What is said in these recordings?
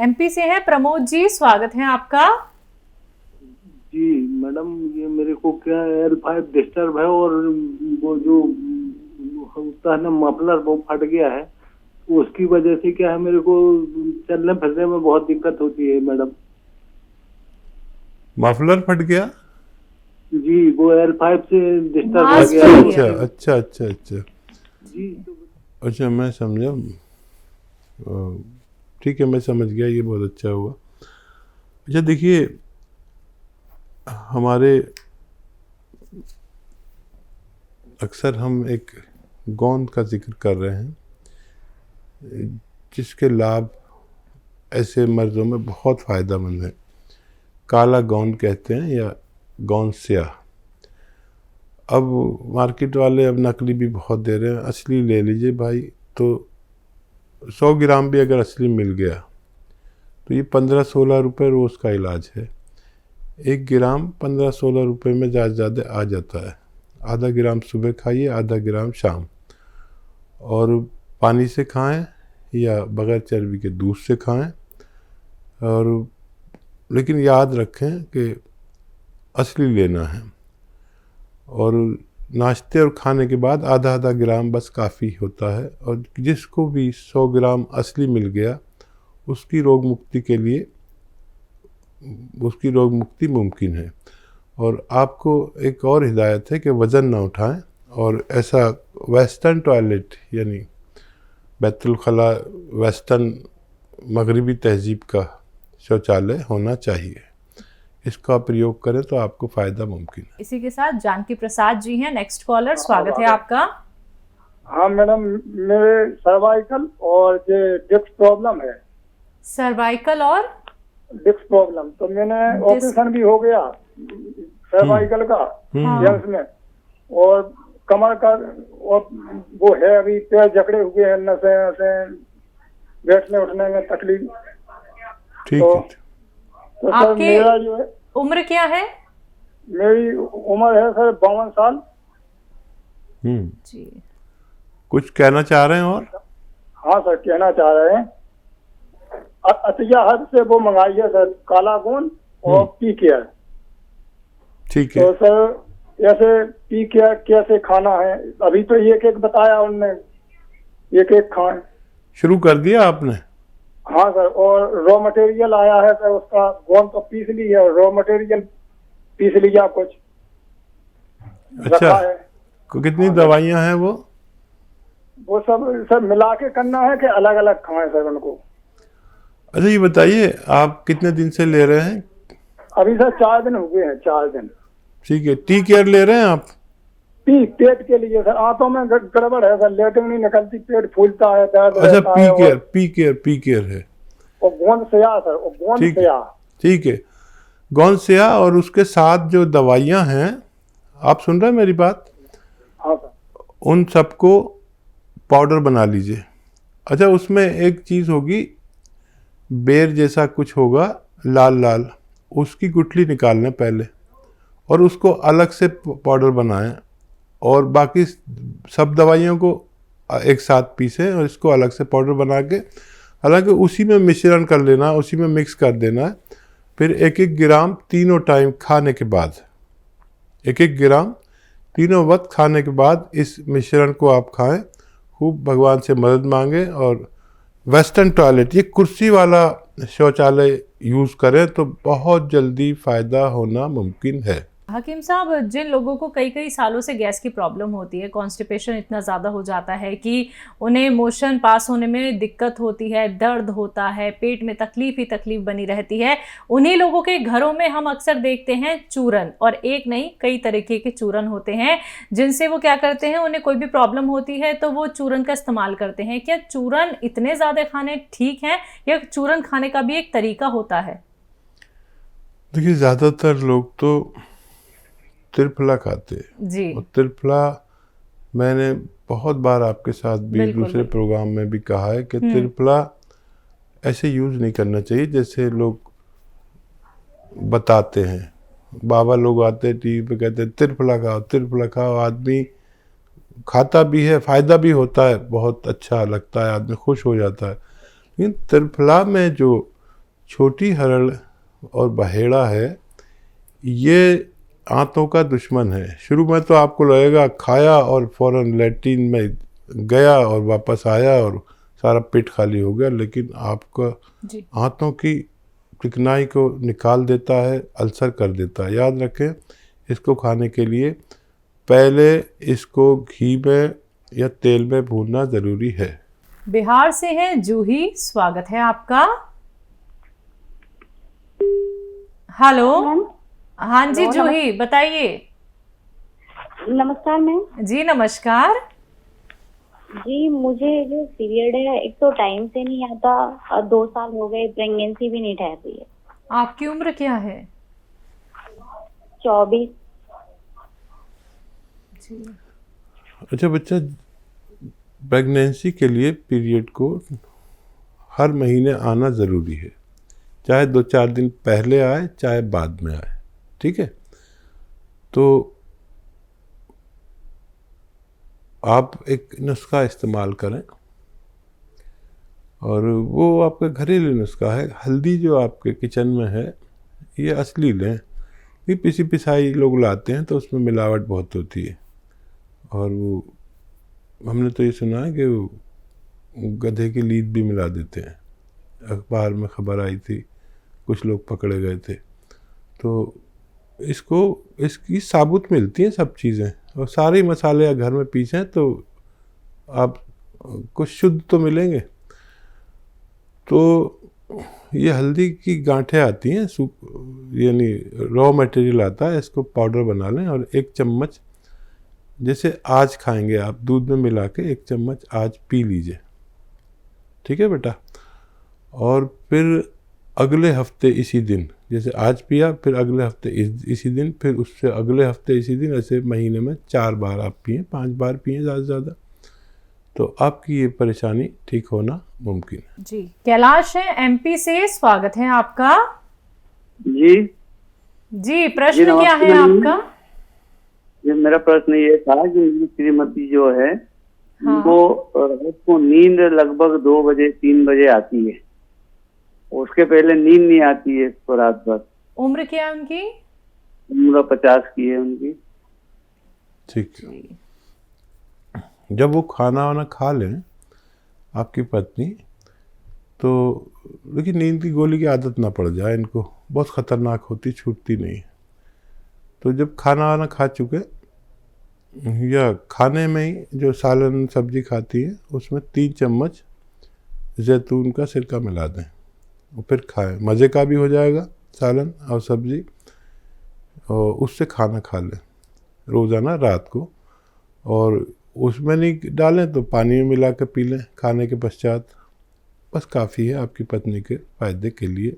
MP से हैं प्रमोद जी, स्वागत है आपका। जी मैडम, ये मेरे को क्या L5 डिस्टर्ब है और वो जो होता है ना मफलर, वो फट गया है। उसकी वजह से क्या है, मेरे को चलने फिरने में बहुत दिक्कत होती है मैडम। मफलर फट गया? जी, वो L5 से डिस्टर्ब हो मास्क गया फट है। गया। अच्छा अच्छा अच्छा जी अच्छा, मैं समझा। ठीक है, मैं समझ गया, ये बहुत अच्छा हुआ। अच्छा देखिए, हमारे अक्सर हम एक गोंद का जिक्र कर रहे हैं जिसके लाभ ऐसे मर्ज़ों में बहुत फ़ायदेमंद है। काला गोंद कहते हैं या गोंद स्याह। अब मार्केट वाले अब नकली भी बहुत दे रहे हैं, असली ले लीजिए भाई। तो 100 ग्राम भी अगर असली मिल गया तो ये 15-16 रुपये रोज़ का इलाज है। 1 ग्राम 15-16 रुपये में ज़्यादा आ जाता है। आधा ग्राम सुबह खाइए, आधा ग्राम शाम, और पानी से खाएं या बग़ैर चर्बी के दूध से खाएं। और लेकिन याद रखें कि असली लेना है, और नाश्ते और खाने के बाद आधा आधा ग्राम बस काफ़ी होता है। और जिसको भी 100 ग्राम असली मिल गया उसकी रोग मुक्ति के लिए उसकी रोग मुक्ति मुमकिन है। और आपको एक और हिदायत है कि वज़न ना उठाएं, और ऐसा वेस्टर्न टॉयलेट यानी बैतुल खला वेस्टर्न मगरिबी तहजीब का शौचालय होना चाहिए। इसका प्रयोग करें तो आपको फ़ायदा मुमकिन है। इसी के साथ जानकी प्रसाद जी हैं नेक्स्ट कॉलर, स्वागत है आपका। हाँ मैडम, मेरे सर्वाइकल और ये डिस्क प्रॉब्लम है। सर्वाइकल और डिस्क प्रॉब्लम तो मैंने ऑपरेशन भी हो गया सर्वाइकल का जेंट्स में, और कमर का, और वो है अभी पैर जकड़े हुए हैं, नसें बैठने उठने में तकलीफ। ठीक तो, है। तो सर आपकी मेरा जो है, उम्र क्या है? मेरी उम्र है सर 52 साल। जी, कुछ कहना चाह रहे हैं? और हाँ सर, कहना चाह रहे हैं, अतिया हद से वो मंगाई है सर, काला गोंद और पी केयर। ठीक है। तो सर ऐसे पी केयर कैसे खाना है? अभी तो एक एक बताया उनने, एक एक खाएं। शुरू कर दिया आपने? हाँ सर, और रॉ मटेरियल आया है सर, उसका गोंद तो पीस ली है, रॉ मटेरियल पीस लिया कुछ अच्छा, रखा है। कितनी दवाइयाँ हैं वो सब मिला के करना है कि अलग अलग खाएं सर उनको? अच्छा ये बताइए, आप कितने दिन से ले रहे हैं? अभी सर 4 दिन हो गए हैं, 4 दिन। ठीक है। टी केयर ले रहे हैं आप? पेट के लिए सर, आंतों में गड़बड़ है सर, लेटरिन नहीं निकलती, पेट फूलता है, दर्द अच्छा, रहता है। पी केयर है। और गोंद स्याह सर, और गोंद स्याह। ठीक है, गोंद स्याह और उसके साथ जो दवाइयाँ हैं, आप सुन रहे हैं मेरी बात? हाँ सर। उन सबको पाउडर बना लीजिए। अच्छा, उसमें एक चीज़ होगी, बेर जैसा कुछ होगा लाल लाल, उसकी गुठली निकाल लें पहले, और उसको अलग से पाउडर बनाएं, और बाकी सब दवाइयों को एक साथ पीसें और इसको अलग से पाउडर बना के, हालांकि उसी में मिश्रण कर लेना, उसी में मिक्स कर देना है। फिर 1-1 ग्राम तीनों टाइम खाने के बाद, 1-1 ग्राम तीनों वक्त खाने के बाद इस मिश्रण को आप खाएं। खूब भगवान से मदद मांगें, और वेस्टर्न टॉयलेट, ये कुर्सी वाला शौचालय यूज़ करें तो बहुत जल्दी फ़ायदा होना मुमकिन है। हकीम साहब, जिन लोगों को कई कई सालों से गैस की प्रॉब्लम होती है, कॉन्स्टिपेशन इतना ज़्यादा हो जाता है कि उन्हें मोशन पास होने में दिक्कत होती है, दर्द होता है, पेट में तकलीफ ही तकलीफ बनी रहती है, उन्हीं लोगों के घरों में हम अक्सर देखते हैं चूरन, और एक नहीं कई तरीके के चूरन होते हैं जिनसे वो क्या करते हैं, उन्हें कोई भी प्रॉब्लम होती है तो वो चूरन का इस्तेमाल करते हैं। क्या चूरन इतने ज़्यादा खाने ठीक हैं, या चूरन खाने का भी एक तरीका होता है? देखिए, ज़्यादातर लोग तो त्रिफला खाते हैं जी, और त्रिफला मैंने बहुत बार आपके साथ भी दूसरे प्रोग्राम में भी कहा है कि त्रिफला ऐसे यूज़ नहीं करना चाहिए जैसे लोग बताते हैं। बाबा लोग आते हैं टीवी पे, कहते हैं त्रिफला खाओ, त्रिफला खाओ। आदमी खाता भी है, फ़ायदा भी होता है, बहुत अच्छा लगता है, आदमी खुश हो जाता है। लेकिन त्रिफला में जो छोटी हरड़ और बहेड़ा है, ये आंतों का दुश्मन है। शुरू में तो आपको लगेगा खाया और फौरन लैट्रिन में गया और वापस आया और सारा पेट खाली हो गया, लेकिन आपका जी। आंतों की चिकनाई को निकाल देता है, अल्सर कर देता है। याद रखें, इसको खाने के लिए पहले इसको घी में या तेल में भूनना ज़रूरी है। बिहार से हैं जूही, स्वागत है आपका। हेलो। मैम, हाँ जी हेलो, जूही, बताइए। नमस्कार मैम जी नमस्कार। जी। मुझे जो पीरियड है एक तो टाइम से नहीं आता और 2 साल हो गए, प्रेगनेंसी भी नहीं ठहर रही है। आपकी उम्र क्या है? 24। जी। अच्छा बच्चा, प्रेगनेंसी के लिए पीरियड को हर महीने आना ज़रूरी है, चाहे 2-4 दिन पहले आए चाहे बाद में आए, ठीक है। तो आप एक नुस्खा इस्तेमाल करें, और वो आपका घरेलू नुस्खा है। हल्दी जो आपके किचन में है ये असली लें, ये पिसी पिसाई लोग लाते हैं तो उसमें मिलावट बहुत होती है, और वो हमने तो ये सुना है कि वो गधे की लीद भी मिला देते हैं। अखबार में खबर आई थी, कुछ लोग पकड़े गए थे। तो इसकी साबुत मिलती हैं सब चीज़ें, और सारे मसाले घर में पीसें तो आप कुछ शुद्ध तो मिलेंगे। तो ये हल्दी की गांठें आती हैं, यानी रॉ मटेरियल आता है, इसको पाउडर बना लें और 1 चम्मच, जैसे आज खाएंगे आप, दूध में मिला के 1 चम्मच आज पी लीजिए, ठीक है बेटा। और फिर अगले हफ्ते इसी दिन, जैसे आज पिया, फिर अगले हफ्ते इसी दिन, फिर उससे अगले हफ्ते इसी दिन, ऐसे महीने में 4 बार आप पिए, 5 बार पिए ज़्यादा से ज़्यादा, तो आपकी ये परेशानी ठीक होना मुमकिन है। जी। कैलाश है एमपी से, स्वागत है आपका। जी जी, प्रश्न जी, क्या है नमस्ते। आपका? ये मेरा प्रश्न ये था कि मेरी श्रीमती जो है हाँ। वो रात को नींद लगभग 2 बजे 3 बजे आती है, उसके पहले नींद नहीं आती है इसको रात भर। उम्र क्या है उनकी? उम्र 50 की है उनकी। ठीक है। जब वो खाना वाना खा लें आपकी पत्नी, तो लेकिन नींद की गोली की आदत ना पड़ जाए इनको, बहुत ख़तरनाक होती, छूटती नहीं। तो जब खाना वाना खा चुके, या खाने में ही जो सालन सब्जी खाती है उसमें 3 चम्मच जैतून का सिरका मिला दें, और फिर खाएं। मज़े का भी हो जाएगा सालन और सब्जी, और उससे खाना खा लें रोज़ाना रात को। और उसमें नहीं डालें तो पानी में मिला कर पी लें खाने के पश्चात, बस काफ़ी है आपकी पत्नी के फ़ायदे के लिए।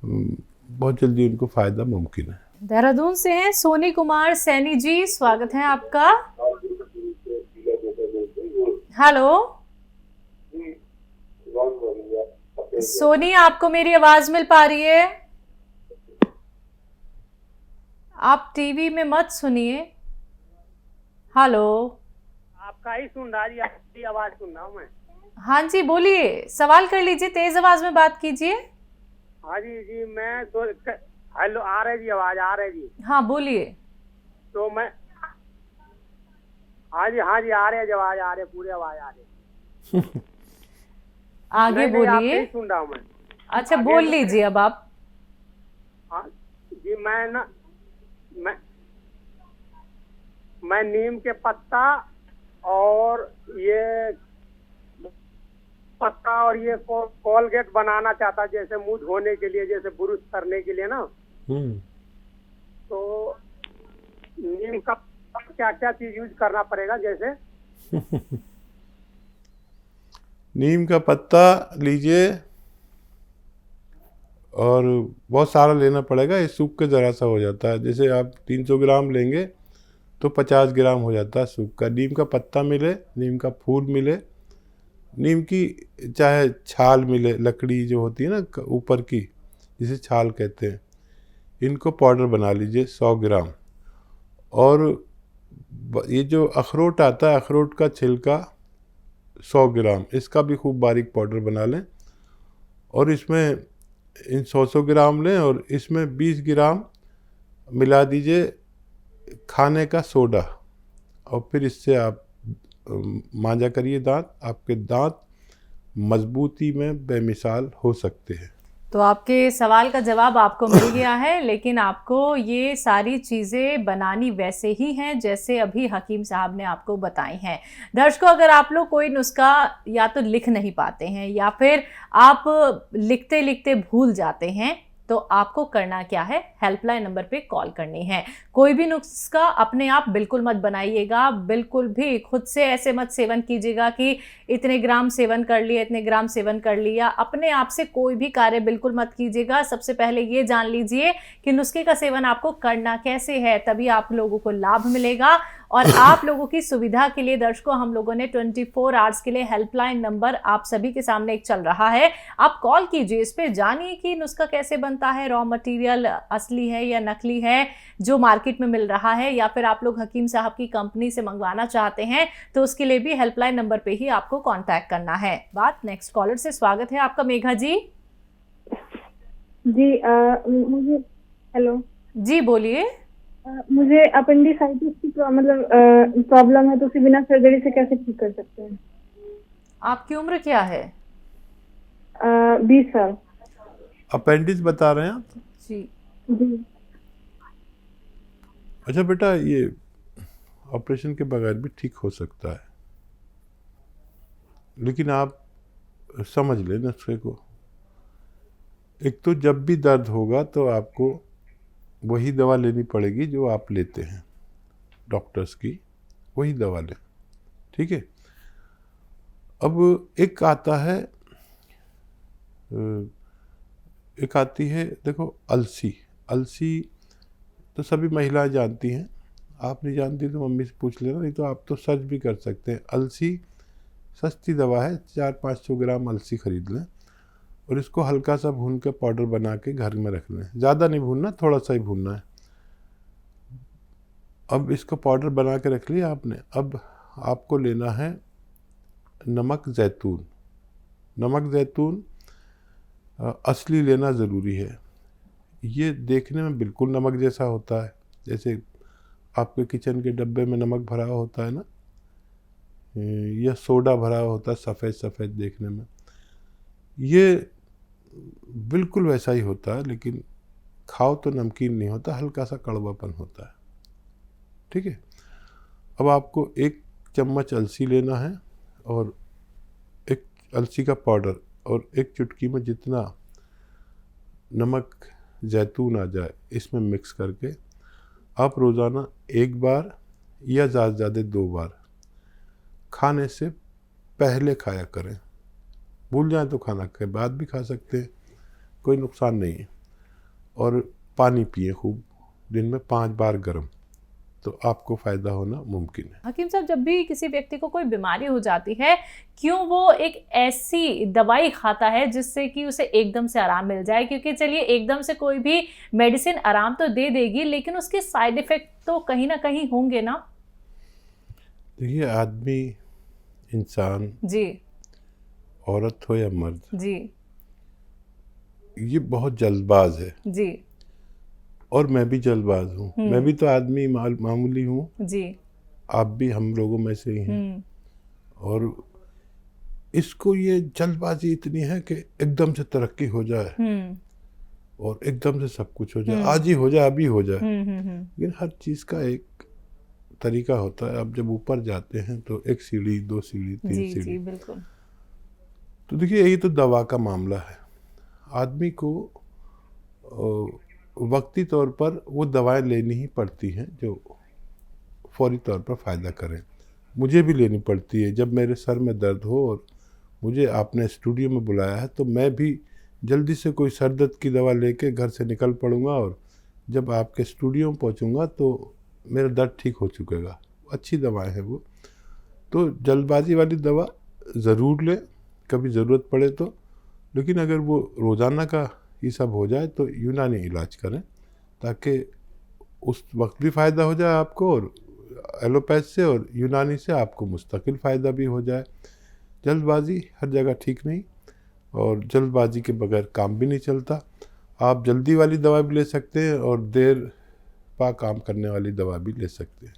बहुत जल्दी उनको फ़ायदा मुमकिन है। देहरादून से हैं सोनी कुमार सैनी जी, स्वागत है आपका। हेलो सोनी, आपको मेरी आवाज मिल पा रही है? आप टीवी में मत सुनिए। हेलो। आपका ही सुन रहा जी, आपकी आवाज सुन रहा हूँ मैं। हाँ जी बोलिए, सवाल कर लीजिए, तेज आवाज में बात कीजिए। हाँ जी जी, मैं तो हेलो आ रहे जी, आवाज आ रही जी। हाँ बोलिए। तो मैं हाँ जी आ रहे, आवाज आ रहे, पूरी आवाज आ रही। आगे नहीं, आपके बोलिए। ही सुन रहा हूँ मैं। अच्छा बोल लीजिए अब आप। हाँ जी, मैं नीम के पत्ता और ये कोलगेट बनाना चाहता, जैसे मुंह धोने के लिए, जैसे ब्रश करने के लिए ना। तो नीम का क्या क्या चीज यूज करना पड़ेगा जैसे? नीम का पत्ता लीजिए, और बहुत सारा लेना पड़ेगा, ये सूख के ज़रा सा हो जाता है। जैसे आप 300 ग्राम लेंगे तो 50 ग्राम हो जाता है सूख का। नीम का पत्ता मिले, नीम का फूल मिले, नीम की चाहे छाल मिले, लकड़ी जो होती है ना ऊपर की, जिसे छाल कहते हैं, इनको पाउडर बना लीजिए 100 ग्राम। और ये जो अखरोट आता है, अखरोट का छिलका 100 ग्राम, इसका भी खूब बारीक पाउडर बना लें। और इसमें इन 100 ग्राम लें और इसमें 20 ग्राम मिला दीजिए खाने का सोडा, और फिर इससे आप मांजा करिए दांत। आपके दांत मजबूती में बेमिसाल हो सकते हैं। तो आपके सवाल का जवाब आपको मिल गया है, लेकिन आपको ये सारी चीज़ें बनानी वैसे ही हैं जैसे अभी हकीम साहब ने आपको बताई हैं। दर्शकों, अगर आप लोग कोई नुस्खा या तो लिख नहीं पाते हैं या फिर आप लिखते लिखते भूल जाते हैं, तो आपको करना क्या है, हेल्पलाइन नंबर पे कॉल करनी है। कोई भी नुस्खा अपने आप बिल्कुल मत बनाइएगा, बिल्कुल भी खुद से ऐसे मत सेवन कीजिएगा कि इतने ग्राम सेवन कर लिया, इतने ग्राम सेवन कर लिया। अपने आप से कोई भी कार्य बिल्कुल मत कीजिएगा। सबसे पहले ये जान लीजिए कि नुस्खे का सेवन आपको करना कैसे है, तभी आप लोगों को लाभ मिलेगा। और आप लोगों की सुविधा के लिए दर्शकों, हम लोगों ने 24 आवर्स के लिए हेल्पलाइन नंबर आप सभी के सामने एक चल रहा है। आप कॉल कीजिए, इस पे जानिए कि नुस्खा कैसे बनता है, रॉ मटेरियल असली है या नकली है जो मार्केट में मिल रहा है, या फिर आप लोग हकीम साहब की कंपनी से मंगवाना चाहते हैं तो उसके लिए भी हेल्पलाइन नंबर पे ही आपको कांटेक्ट करना है। बात नेक्स्ट कॉलर से, स्वागत है आपका मेघा जी। जी मुझे हेलो जी बोलिए। मुझे अपेंडिसाइटिस की मतलब प्रॉब्लम है, तो उसे बिना सर्जरी से कैसे ठीक कर सकते हैं? आपकी उम्र क्या है? 20 साल। अपेंडिक्स बता रहे हैं आप? जी जी। अच्छा बेटा, ये ऑपरेशन के बगैर भी ठीक हो सकता है, लेकिन आप समझ लें नुस्खे को। एक तो जब भी दर्द होगा तो आपको वही दवा लेनी पड़ेगी जो आप लेते हैं डॉक्टर्स की, वही दवा लें, ठीक है। अब एक आता है, एक आती है देखो अलसी। अलसी तो सभी महिलाएं जानती हैं, आप नहीं जानती तो मम्मी से पूछ लेना, नहीं तो आप तो सर्च भी कर सकते हैं। अलसी सस्ती दवा है, 400-500 ग्राम अलसी खरीद लें और इसको हल्का सा भून के पाउडर बना के घर में रख लें। ज़्यादा नहीं भूनना, थोड़ा सा ही भूनना है। अब इसको पाउडर बना के रख लिया आपने। अब आपको लेना है नमक ज़ैतून। नमक ज़ैतून असली लेना ज़रूरी है। ये देखने में बिल्कुल नमक जैसा होता है, जैसे आपके किचन के डब्बे में नमक भरा होता है ना, या सोडा भरा होता है सफ़ेद सफ़ेद देखने में, ये बिल्कुल वैसा ही होता है, लेकिन खाओ तो नमकीन नहीं होता, हल्का सा कड़वापन होता है, ठीक है। अब आपको 1 चम्मच अलसी लेना है और 1 अलसी का पाउडर और 1 चुटकी में जितना नमक ज़ैतून आ जाए इसमें मिक्स करके आप रोज़ाना 1 बार या ज़्यादा से ज़्यादा 2 बार खाने से पहले खाया करें। भूल जाएं तो खाना के बाद भी खा सकते हैं, कोई नुकसान नहीं है। और पानी पिए खूब, दिन में 5 बार गर्म, तो आपको फ़ायदा होना मुमकिन है। हकीम साहब, जब भी किसी व्यक्ति को कोई बीमारी हो जाती है, क्यों वो एक ऐसी दवाई खाता है जिससे कि उसे एकदम से आराम मिल जाए? क्योंकि चलिए एकदम से कोई भी मेडिसिन आराम तो दे देगी, लेकिन उसके साइड इफ़ेक्ट तो कहीं ना कहीं होंगे ना। देखिए, आदमी, इंसान जी, औरत हो या मर्द, जी, ये बहुत जल्दबाज है। जी, और मैं भी जल्दबाज हूँ। मैं भी तो आदमी मामूली हूँ, जी, आप भी हम लोगों में से ही हैं। और इसको ये जल्दबाजी इतनी है कि एकदम से तरक्की हो जाए और एकदम से सब कुछ हो जाए, आज ही हो जाए, अभी हो जाए। लेकिन हर चीज़ का एक तरीका होता है। आप जब ऊपर जाते हैं तो 1 सीढ़ी, 2 सीढ़ी, 3 जी, सीढ़ी। जी, बिल्कुल। तो देखिए, यही तो दवा का मामला है। आदमी को वक्ती तौर पर वो दवाएं लेनी ही पड़ती हैं जो फौरी तौर पर फ़ायदा करें। मुझे भी लेनी पड़ती है। जब मेरे सर में दर्द हो और मुझे आपने स्टूडियो में बुलाया है तो मैं भी जल्दी से कोई सर दर्द की दवा लेके घर से निकल पड़ूंगा, और जब आपके स्टूडियो में पहुंचूंगा तो मेरा दर्द ठीक हो चुकेगा। अच्छी दवाएं हैं वो। तो जल्दबाजी वाली दवा ज़रूर लें कभी ज़रूरत पड़े तो, लेकिन अगर वो रोज़ाना का ये सब हो जाए तो यूनानी इलाज करें, ताकि उस वक्त भी फ़ायदा हो जाए आपको, और एलोपैथ से और यूनानी से आपको मुस्तकिल फ़ायदा भी हो जाए। जल्दबाजी हर जगह ठीक नहीं, और जल्दबाजी के बगैर काम भी नहीं चलता। आप जल्दी वाली दवा भी ले सकते हैं और देर पा काम करने वाली दवा भी ले सकते हैं।